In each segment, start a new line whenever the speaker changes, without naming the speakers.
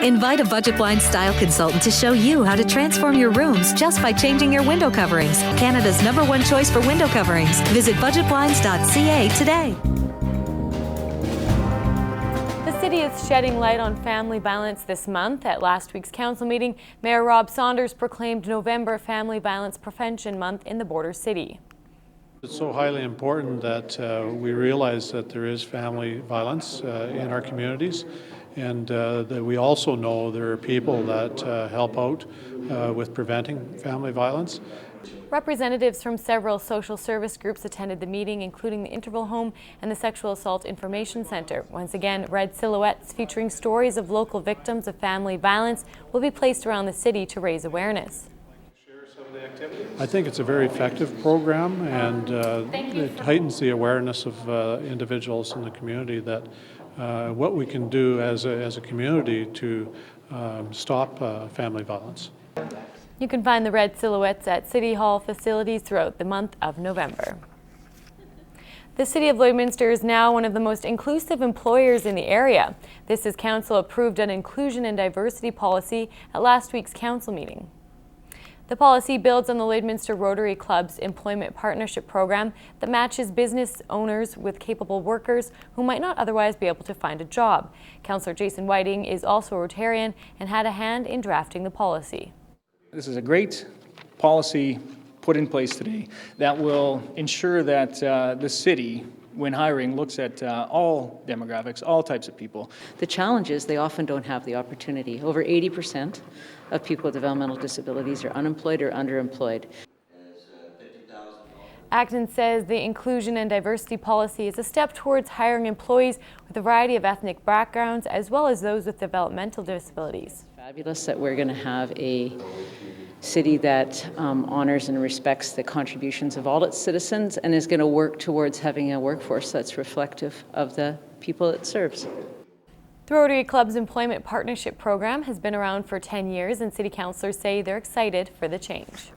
Invite a Budget Blinds style consultant to show you how to transform your rooms just by changing your window coverings. Canada's #1 choice for window coverings. Visit budgetblinds.ca today.
The city is shedding light on family violence this month. At last week's council meeting, Mayor Rob Saunders proclaimed November Family Violence Prevention Month in the border city.
It's so highly important that we realize that there is family violence in our communities, and that we also know there are people that help out with preventing family violence.
Representatives from several social service groups attended the meeting, including the Interval Home and the Sexual Assault Information Centre. Once again, red silhouettes featuring stories of local victims of family violence will be placed around the city to raise awareness.
I think it's a very effective program, and it heightens the awareness of individuals in the community that what we can do as a community to stop family violence.
You can find the red silhouettes at City Hall facilities throughout the month of November. The City of Lloydminster is now one of the most inclusive employers in the area. This is Council approved an inclusion and diversity policy at last week's council meeting. The policy builds on the Lloydminster Rotary Club's employment partnership program that matches business owners with capable workers who might not otherwise be able to find a job. Councillor Jason Whiting is also a Rotarian and had a hand in drafting the policy.
This is a great policy put in place today that will ensure that the city, when hiring, looks at all demographics, all types of people.
The challenge is they often don't have the opportunity. Over 80% of people with developmental disabilities are unemployed or underemployed.
Acton says the inclusion and diversity policy is a step towards hiring employees with a variety of ethnic backgrounds as well as those with developmental disabilities.
Fabulous that we're going to have a city that honors and respects the contributions of all its citizens and is going to work towards having a workforce that's reflective of the people it serves.
The Rotary Club's employment partnership program has been around for 10 years and city councillors say they're excited for the change.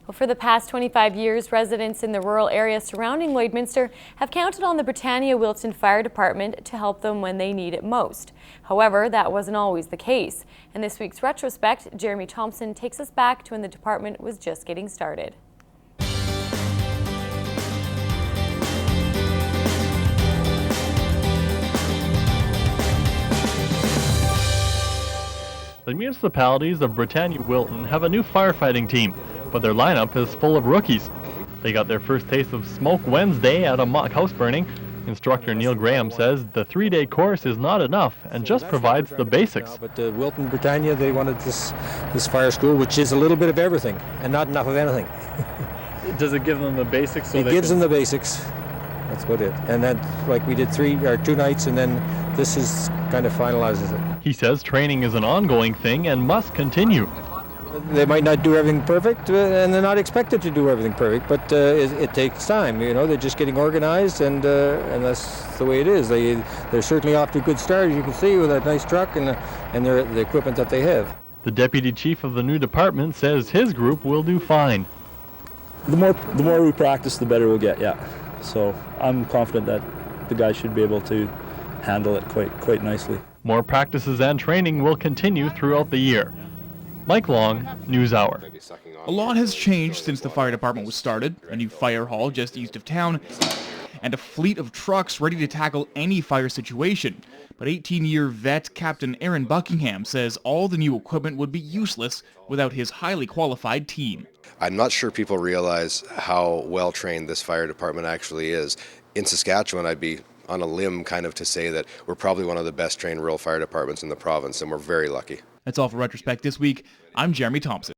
Well, for the past 25 years, residents in the rural area surrounding Lloydminster have counted on the Britannia Wilton Fire Department to help them when they need it most. However, that wasn't always the case. In this week's Retrospect, Jeremy Thompson takes us back to when the department was just getting started.
The municipalities of Britannia Wilton have a new firefighting team, but their lineup is full of rookies. They got their first taste of smoke Wednesday at a mock house burning. Instructor Neil Graham says the 3-day course is not enough and just provides the basics.
But Wilton, Britannia, they wanted this fire school, which is a little bit of everything and not enough of anything.
Does it give them the basics?
It gives them the basics. That's about it. And then, like, we did 2 nights, and then this is kind of finalizes it.
He says training is an ongoing thing and must continue.
They might not do everything perfect, and they're not expected to do everything perfect, but it takes time. You know, they're just getting organized, and that's the way it is. They're certainly off to a good start, as you can see, with that nice truck and the equipment that they have.
The deputy chief of the new department says his group will do fine.
The more we practice, the better we'll get. Yeah, so I'm confident that the guys should be able to handle it quite nicely.
More practices and training will continue throughout the year. Mike Long, News Hour.
A lot has changed since the fire department was started. A new fire hall just east of town and a fleet of trucks ready to tackle any fire situation. But 18-year vet Captain Aaron Buckingham says all the new equipment would be useless without his highly qualified team.
I'm not sure people realize how well trained this fire department actually is. In Saskatchewan, I'd be on a limb kind of to say that we're probably one of the best trained rural fire departments in the province, and we're very lucky.
That's all for Retrospect this week. I'm Jeremy Thompson.